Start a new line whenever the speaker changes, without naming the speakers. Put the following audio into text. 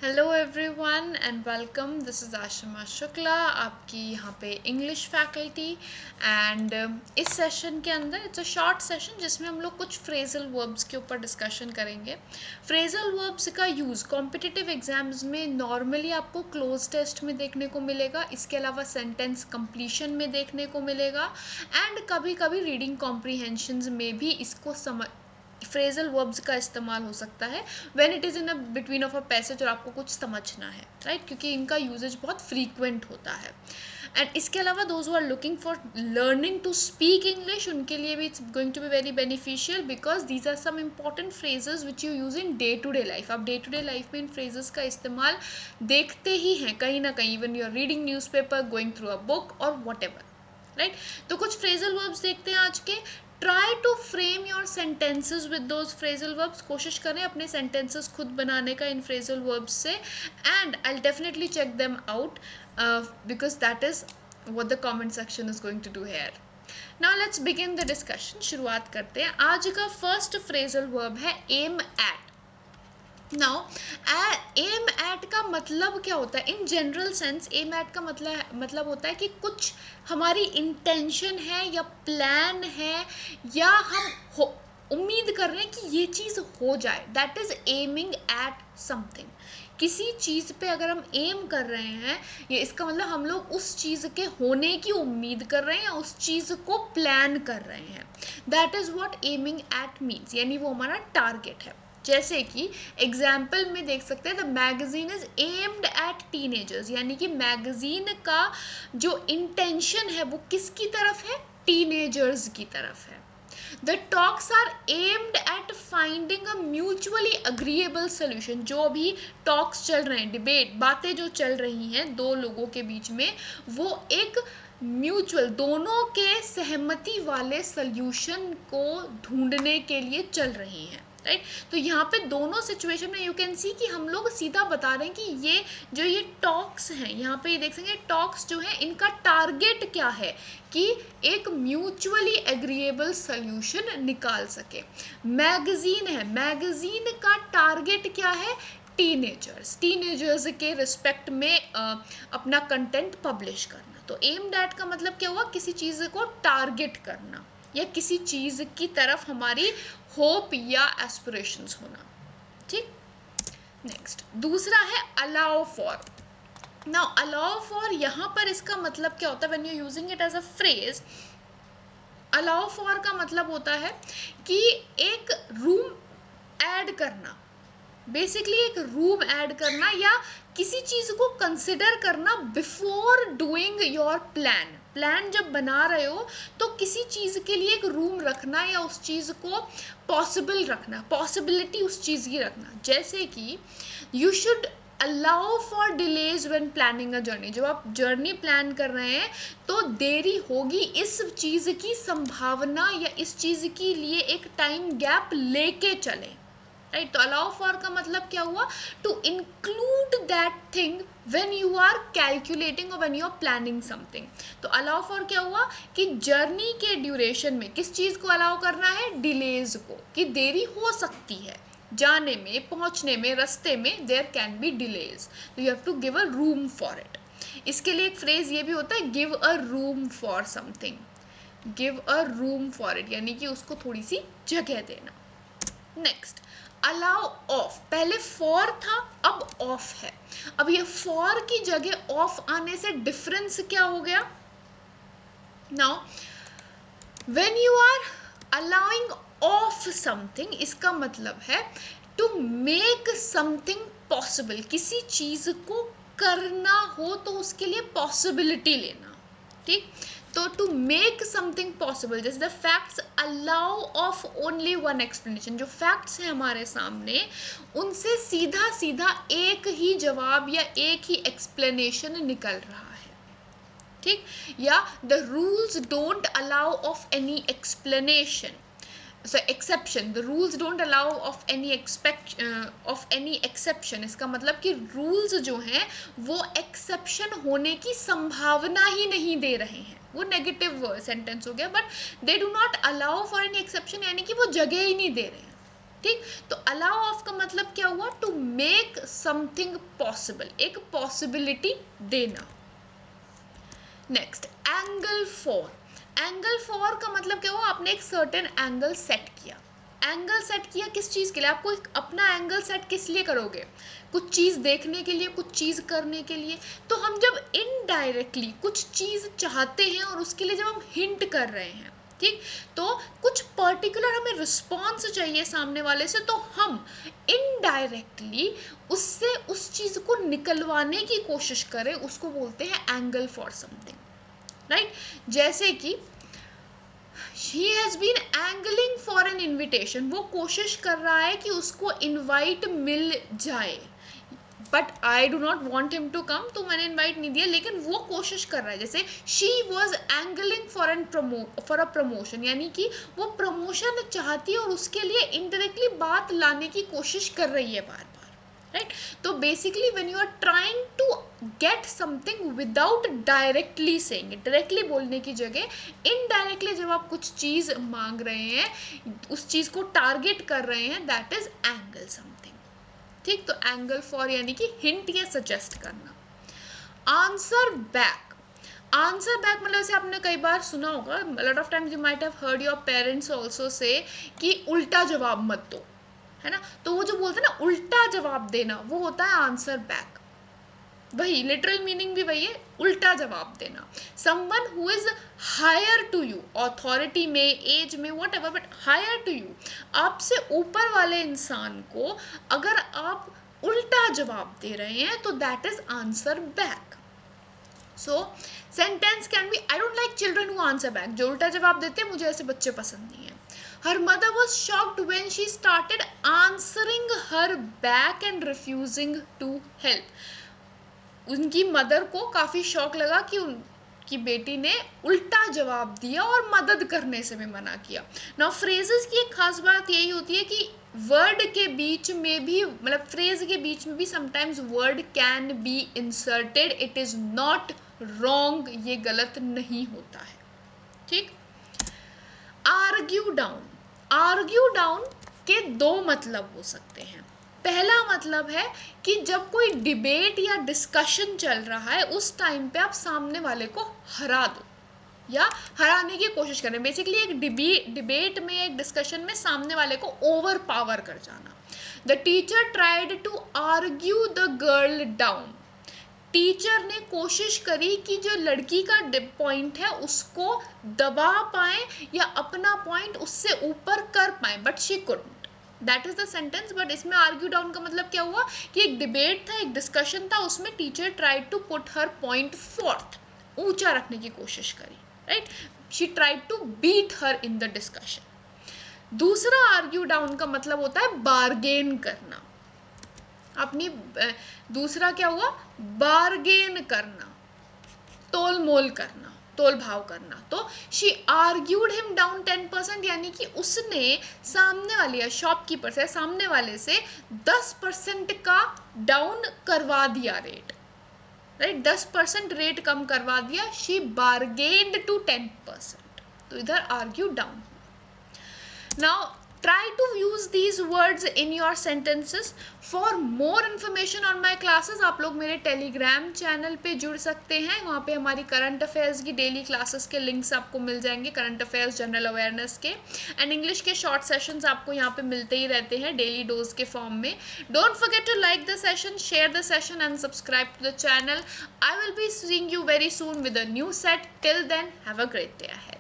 Hello everyone and welcome. This is Ashima Shukla, आपकी यहाँ पे इंग्लिश फैकल्टी। एंड इस सेशन के अंदर इट्स अ शॉर्ट सेशन जिसमें हम लोग कुछ फ्रेजल वर्ब्स के ऊपर डिस्कशन करेंगे। फ्रेजल वर्ब्स का यूज़ कॉम्पिटिटिव एग्जाम्स में नॉर्मली आपको क्लोज टेस्ट में देखने को मिलेगा, इसके अलावा सेंटेंस कंप्लीशन में देखने को मिलेगा एंड कभी कभी रीडिंग कॉम्प्रीहेंशंस में भी इसको फ्रेजल वर्ब्स का इस्तेमाल हो सकता है when it is in a between of a passage और आपको कुछ समझना है, राइट, क्योंकि इनका यूजेज बहुत फ्रीक्वेंट होता है। एंड इसके अलावा those who are looking for learning to speak English, उनके लिए भी it's going to be very beneficial because these are some important phrases which you use in day to day life. आप day to day life में इन phrases का इस्तेमाल देखते ही हैं कहीं ना कहीं, even you are reading newspaper, going through a book और वट एवर, राइट। तो कुछ फ्रेजल वर्ब्स देखते हैं आज के। Try to frame your sentences with those phrasal verbs, कोशिश करें अपने सेंटेंसेस खुद बनाने का इन फ्रेजल वर्ब्स से, and I will definitely check them out because that is what the comment section is going to do here. Now let's begin the discussion. शुरुआत करते हैं। आज का फर्स्ट फ्रेजल वर्ब है aim at. Now aim at का मतलब क्या होता है in general sense? Aim at का मतलब होता है कि कुछ हमारी इंटेंशन है या प्लान है या हम उम्मीद कर रहे हैं कि ये चीज़ हो जाए, that is aiming at something. किसी चीज़ पे अगर हम एम कर रहे हैं, ये इसका मतलब हम लोग उस चीज़ के होने की उम्मीद कर रहे हैं या उस चीज़ को प्लान कर रहे हैं। That is what aiming at means, यानी वो हमारा टारगेट है। जैसे कि एग्जाम्पल में देख सकते हैं, the magazine is aimed at teenagers, यानी कि मैगजीन का जो इंटेंशन है वो किसकी तरफ है? टीनेजर्स की तरफ है। The talks are aimed at finding a mutually agreeable solution. जो अभी टॉक्स चल रहे हैं, डिबेट, बातें जो चल रही हैं दो लोगों के बीच में, वो एक म्यूचुअल, दोनों के सहमति वाले सोल्यूशन को ढूंढने के लिए चल रही हैं, राइट। तो यहाँ पे दोनों सिचुएशन में यू कैन सी कि हम लोग सीधा बता रहे हैं कि ये टॉक्स हैं, यहाँ पे ये देख सकेंगे टॉक्स जो है इनका टारगेट क्या है कि एक म्यूचुअली एग्रीएबल सोल्यूशन निकाल सके। मैगजीन है, मैगजीन का टारगेट क्या है? टीनेजर्स के रिस्पेक्ट में अपना कंटेंट पब्लिश करना। तो एम डैट का मतलब क्या हुआ? किसी चीज़ को टारगेट करना या किसी चीज़ की तरफ हमारी होप या एस्पिरेशंस होना, ठीक। नेक्स्ट दूसरा है allow for. Now allow for, यहाँ पर इसका मतलब क्या होता है? When you using it as a phrase, allow for का मतलब होता है कि एक रूम ऐड करना, बेसिकली एक रूम ऐड करना या किसी चीज़ को कंसिडर करना बिफोर डूइंग योर प्लान जब बना रहे हो तो किसी चीज़ के लिए एक रूम रखना या उस चीज़ को पॉसिबल रखना, पॉसिबिलिटी उस चीज़ की रखना। जैसे कि you should allow for delays when planning a journey. जब आप जर्नी प्लान कर रहे हैं तो देरी होगी, इस चीज़ की संभावना या इस चीज़ के लिए एक टाइम गैप लेके चलें, राइट। तो अलाउ फॉर का मतलब क्या हुआ? To include that thing when you are calculating और when you are planning something. तो अलाउ फॉर क्या हुआ कि जर्नी के ड्यूरेशन में किस चीज़ को अलाउ करना है? डिलेज को, कि देरी हो सकती है जाने में, पहुंचने में, रास्ते में देयर कैन बी डिलेज, तो you have to give a room for it. इसके लिए एक फ्रेज ये भी होता है, give a room for something, give a room for it, यानी कि उसको थोड़ी सी जगह देना। नेक्स्ट अलाउ ऑफ, पहले फॉर था अब ऑफ है। अब ये फॉर की जगह ऑफ आने से डिफरेंस क्या हो गया? Now when you are allowing of something, इसका मतलब है टू मेक समथिंग पॉसिबल, किसी चीज को करना हो तो उसके लिए पॉसिबिलिटी लेना, ठीक। तो टू मेक समथिंग पॉसिबल, जैसे the facts allow of only one explanation, जो फैक्ट्स हैं हमारे सामने उनसे सीधा सीधा एक ही जवाब या एक ही एक्सप्लेनेशन निकल रहा है, ठीक। या the rules don't allow of any explanation, so exception, the rules don't allow of any exception, इसका मतलब कि रूल्स जो हैं वो एक्सेप्शन होने की संभावना ही नहीं दे रहे हैं। वो नेगेटिव सेंटेंस हो गया, but they do not allow for any exception, यानी कि वो जगह ही नहीं दे रहे हैं, ठीक। तो अलाउ ऑफ का मतलब क्या हुआ? टू मेक समथिंग पॉसिबल, एक पॉसिबिलिटी देना। Next, angle for. Angle for का मतलब क्या हुआ, आपने एक सर्टेन एंगल सेट किया। एंगल सेट किया किस चीज़ के लिए, आपको एक अपना एंगल सेट किस लिए करोगे, कुछ चीज़ देखने के लिए, कुछ चीज़ करने के लिए। तो हम जब इनडायरेक्टली कुछ चीज़ चाहते हैं और उसके लिए जब हम हिंट कर रहे हैं, ठीक, तो कुछ पर्टिकुलर हमें रिस्पॉन्स चाहिए सामने वाले से, तो हम इनडायरेक्टली उससे उस चीज़ को निकलवाने की कोशिश करें, उसको बोलते हैं एंगल फॉर समथिंग, राइट। जैसे कि he has been angling for an invitation, वो कोशिश कर रहा है कि उसको इनवाइट मिल जाए, but I do not want him to come, तो मैंने इन्वाइट नहीं दिया, लेकिन वो कोशिश कर रहा है। जैसे she was angling for a promotion, यानी कि वो प्रमोशन चाहती है और उसके लिए इनडायरेक्टली बात लाने की कोशिश कर रही है बार बार, राइट। तो basically when you are trying to get something without directly saying it, directly बोलने की जगह इनडायरेक्टली जब आप कुछ चीज़ मांग रहे हैं, उस चीज़ को टारगेट कर रहे हैं, दैट इज एंगल समथिंग, ठीक। तो एंगल फॉर यानी कि हिंट या सजेस्ट करना। Answer back. आंसर बैक मतलब से आपने कई बार सुना होगा, lot of times you might have heard your parents also say कि उल्टा जवाब मत दो, है ना। तो वो जो बोलते हैं ना उल्टा जवाब देना, वो होता है आंसर बैक। वही लिटरल मीनिंग भी वही है, उल्टा जवाब देना। Someone who is higher to you, authority में, एज में, whatever, but higher to you, आपसे ऊपर वाले इंसान को अगर आप उल्टा जवाब दे रहे हैं तो that is answer back. So sentence can be, I don't like children who answer back, जो उल्टा जवाब देते हैं, मुझे ऐसे बच्चे पसंद नहीं है। Her mother was shocked when she started answering her back and refusing to help. उनकी मदर को काफ़ी शौक लगा कि उनकी बेटी ने उल्टा जवाब दिया और मदद करने से भी मना किया। नाउ फ्रेजेस की एक खास बात यही होती है कि वर्ड के बीच में भी, मतलब फ्रेज के बीच में भी sometimes word can be inserted, it is not wrong, ये गलत नहीं होता है, ठीक। Argue down. आर्ग्यू डाउन के दो मतलब हो सकते हैं। पहला मतलब है कि जब कोई डिबेट या डिस्कशन चल रहा है, उस टाइम पे आप सामने वाले को हरा दो या हराने की कोशिश करें। बेसिकली एक डिबेट में, एक डिस्कशन में सामने वाले को ओवर पावर कर जाना। The teacher tried to argue the girl down. Teacher ने कोशिश करी कि जो लड़की का पॉइंट है उसको दबा पाए या अपना पॉइंट उससे ऊपर कर पाए, but she couldn't. That is the sentence. But इसमें आर्ग्यू डाउन का मतलब क्या हुआ कि एक डिबेट था, एक डिस्कशन था, उसमें teacher tried to put her point forth, ऊंचा रखने की कोशिश करी, right. She tried to beat her in the discussion. दूसरा आर्ग्यू डाउन का मतलब होता है बार्गेन करना। अपनी दूसरा क्या हुआ, बार्गेन करना, तोल मोल करना, तोल भाव करना। तो शी आर्ग्यूड हिम डाउन 10%, यानी कि उसने सामने वाले या शॉपकीपर से, सामने वाले से 10% का डाउन करवा दिया रेट, राइट। 10% रेट कम करवा दिया। शी बार्गेन्ड टू 10%, तो इधर argue down. Now try to use these words in your sentences. For more information on my classes, आप लोग मेरे टेलीग्राम चैनल पे जुड़ सकते हैं। वहाँ पे हमारी करंट अफेयर्स की डेली क्लासेस के लिंक्स आपको मिल जाएंगे, करंट अफेयर्स, जनरल अवेयरनेस के, एंड इंग्लिश के शॉर्ट सेशंस आपको यहाँ पे मिलते ही रहते हैं डेली डोज के फॉर्म में। Don't forget to like the session, share the session and subscribe to the channel. I will be seeing you very soon with a new set. Till then, have a great day ahead.